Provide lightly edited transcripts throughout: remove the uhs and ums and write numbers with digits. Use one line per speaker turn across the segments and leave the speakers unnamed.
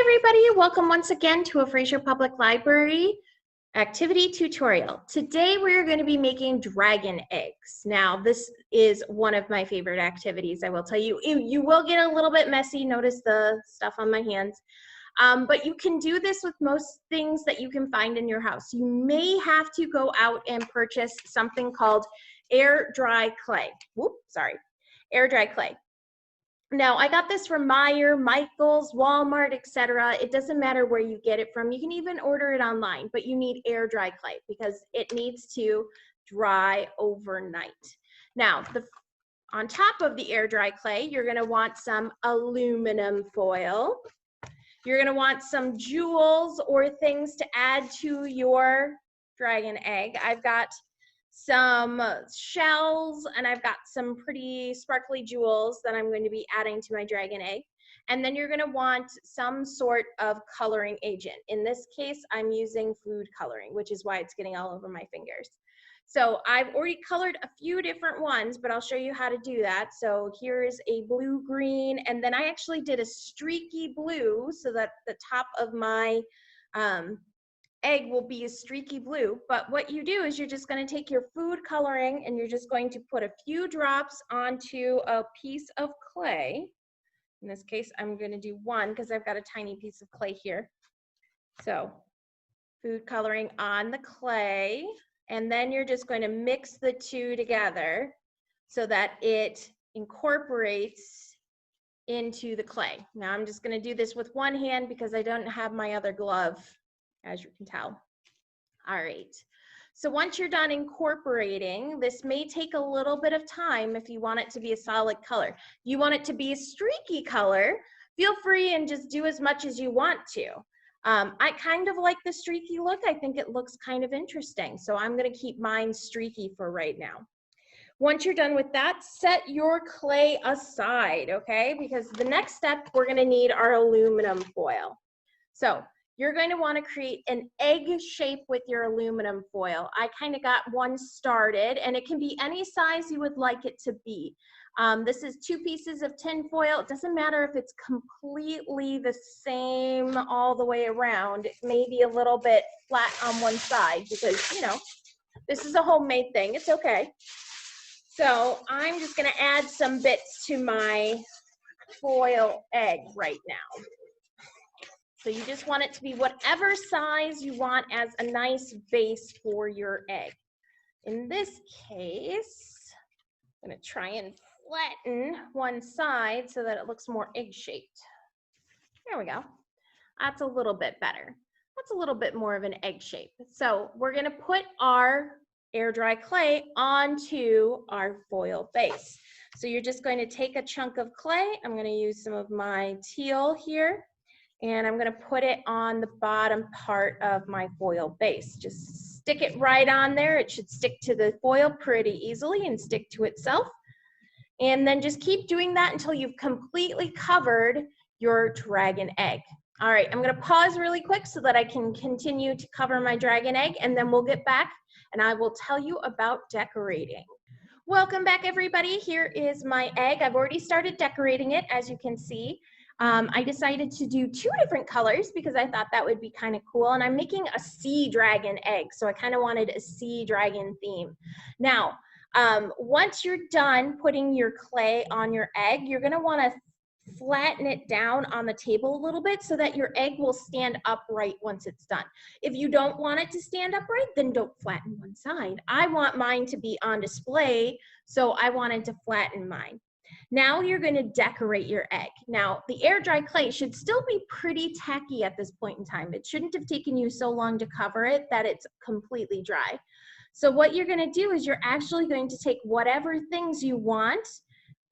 everybody, welcome once again to a Fraser Public Library activity tutorial. Today we're going to be making dragon eggs. Now this is one of my favorite activities, I will tell you. You will get a little bit messy, notice the stuff on my hands, but you can do this with most things that you can find in your house. You may have to go out and purchase something called air dry clay. Air dry clay. Now, I got this from Meijer, Michael's, Walmart, etc. It doesn't matter where you get it from. You can even order it online, but you need air dry clay because it needs to dry overnight. Now, on top of the air dry clay, you're going to want some aluminum foil. You're going to want some jewels or things to add to your dragon egg. I've got some shells, and I've got some pretty sparkly jewels that I'm going to be adding to my dragon egg. And then you're going to want some sort of coloring agent. In this case, I'm using food coloring, which is why it's getting all over my fingers. So I've already colored a few different ones, but I'll show you how to do that. So here's a blue-green, and then I actually did a streaky blue so that the top of my egg will be a streaky blue. But what you do is you're just going to take your food coloring and you're just going to put a few drops onto a piece of clay. In this case, I'm going to do one because I've got a tiny piece of clay here. So food coloring on the clay, and then you're just going to mix the two together so that it incorporates into the clay. Now I'm just going to do this with one hand because I don't have my other glove, as you can tell. All right, so once you're done incorporating, this may take a little bit of time if you want it to be a solid color. If you want it to be a streaky color, feel free and just do as much as you want to. I kind of like the streaky look. I think it looks kind of interesting, so I'm gonna keep mine streaky for right now. Once you're done with that, set your clay aside, okay? Because the next step, we're gonna need our aluminum foil. So you're going to want to create an egg shape with your aluminum foil. I kind of got one started, and it can be any size you would like it to be. This is 2 pieces of tin foil. It doesn't matter if it's completely the same all the way around. It may be a little bit flat on one side because, you know, this is a homemade thing. It's okay. So I'm just going to add some bits to my foil egg right now. So you just want it to be whatever size you want as a nice base for your egg. In this case, I'm going to try and flatten one side so that it looks more egg-shaped. There we go. That's a little bit better. That's a little bit more of an egg shape. So we're going to put our air dry clay onto our foil base. So you're just going to take a chunk of clay. I'm going to use some of my teal here, and I'm going to put it on the bottom part of my foil base. Just stick it right on there. It should stick to the foil pretty easily and stick to itself. And then just keep doing that until you've completely covered your dragon egg. All right, I'm going to pause really quick so that I can continue to cover my dragon egg, and then we'll get back and I will tell you about decorating. Welcome back, everybody. Here is my egg. I've already started decorating it, as you can see. I decided to do 2 different colors because I thought that would be kind of cool, and I'm making a sea dragon egg, so I kind of wanted a sea dragon theme. Now, once you're done putting your clay on your egg, you're going to want to flatten it down on the table a little bit so that your egg will stand upright once it's done. If you don't want it to stand upright, then don't flatten one side. I want mine to be on display, so I wanted to flatten mine. Now you're going to decorate your egg. Now, the air dry clay should still be pretty tacky at this point in time. It shouldn't have taken you so long to cover it that it's completely dry. So what you're going to do is you're actually going to take whatever things you want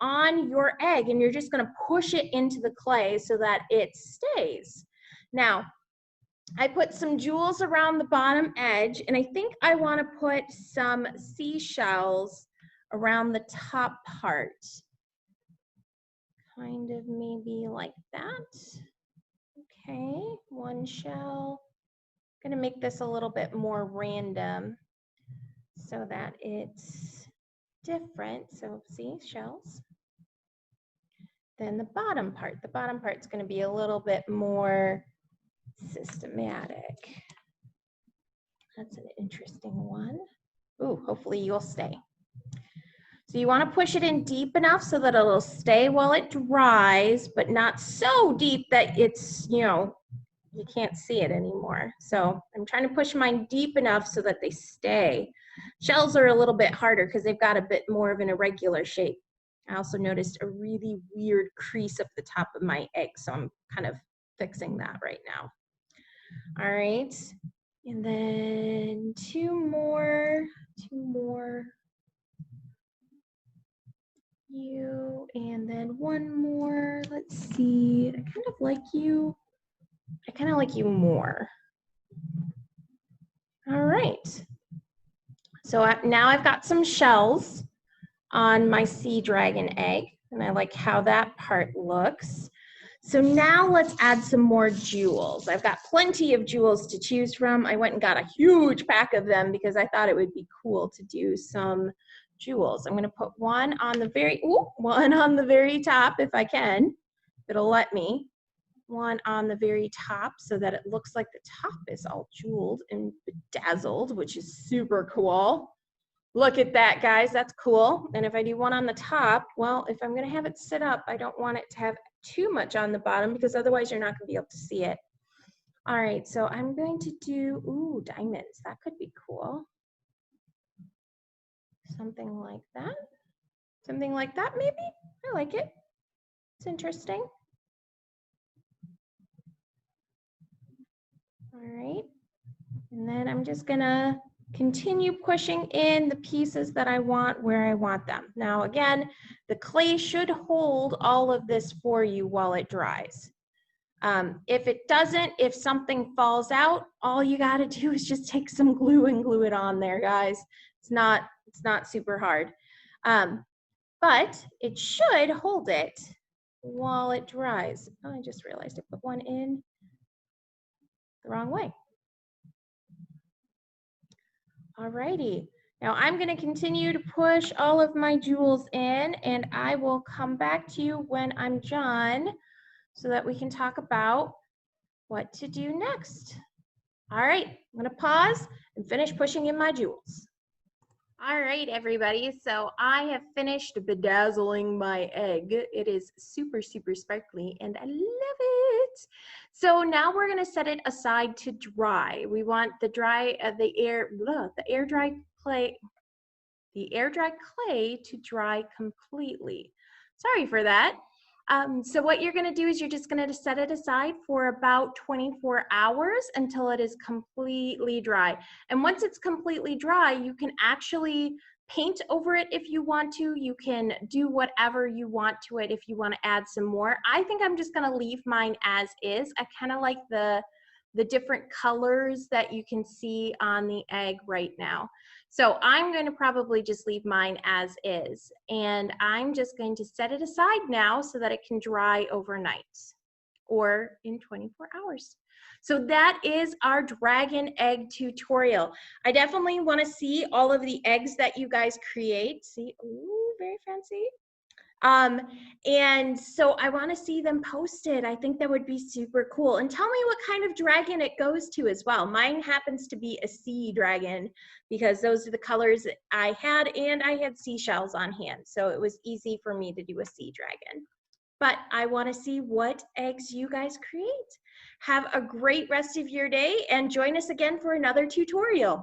on your egg, and you're just going to push it into the clay so that it stays. Now, I put some jewels around the bottom edge, and I think I want to put some seashells around the top part. Kind of maybe like that. Okay, one shell. I'm going to make this a little bit more random so that it's different. So see, shells. than the bottom part. The bottom part's going to be a little bit more systematic. That's an interesting one. Ooh, hopefully you'll stay. So you want to push it in deep enough so that it'll stay while it dries, but not so deep that it's, you can't see it anymore. So I'm trying to push mine deep enough so that they stay. Shells are a little bit harder because they've got a bit more of an irregular shape. I also noticed a really weird crease up the top of my egg, so I'm kind of fixing that right now. All right, and then two more. You, and then one more. Let's see. I kind of like you more. All right. So now I've got some shells on my sea dragon egg, and I like how that part looks. So now let's add some more jewels. I've got plenty of jewels to choose from. I went and got a huge pack of them because I thought it would be cool to do some jewels. I'm going to put one on the very top if I can. If it'll let me. One on the very top so that it looks like the top is all jeweled and bedazzled, which is super cool. Look at that, guys. That's cool. And if I do one on the top, well, if I'm going to have it sit up, I don't want it to have too much on the bottom because otherwise you're not going to be able to see it. All right, so I'm going to do, diamonds. That could be cool. Something like that. Something like that, maybe? I like it. It's interesting. All right. And then I'm just going to continue pushing in the pieces that I want where I want them. Now, again, the clay should hold all of this for you while it dries. If it doesn't, if something falls out, all you got to do is just take some glue and glue it on there, guys. It's not super hard. But it should hold it while it dries. Oh, I just realized I put one in the wrong way. Alrighty, now I'm going to continue to push all of my jewels in, and I will come back to you when I'm done so that we can talk about what to do next. All right, I'm going to pause and finish pushing in my jewels. All right, everybody, so I have finished bedazzling my egg. It is super, super sparkly, and I love it. So now we're going to set it aside to dry. We want the air dry clay to dry completely. Sorry for that. So what you're going to do is you're just going to set it aside for about 24 hours until it is completely dry. And once it's completely dry, you can actually paint over it if you want to. You can do whatever you want to it if you want to add some more. I think I'm just going to leave mine as is. I kind of like the different colors that you can see on the egg right now. So I'm going to probably just leave mine as is, and I'm just going to set it aside now so that it can dry overnight or in 24 hours. So that is our dragon egg tutorial. I definitely want to see all of the eggs that you guys create. See, ooh, very fancy. And so I want to see them posted. I think that would be super cool. And tell me what kind of dragon it goes to as well. Mine happens to be a sea dragon because those are the colors that I had, and I had seashells on hand. So it was easy for me to do a sea dragon. But I want to see what eggs you guys create. Have a great rest of your day and join us again for another tutorial.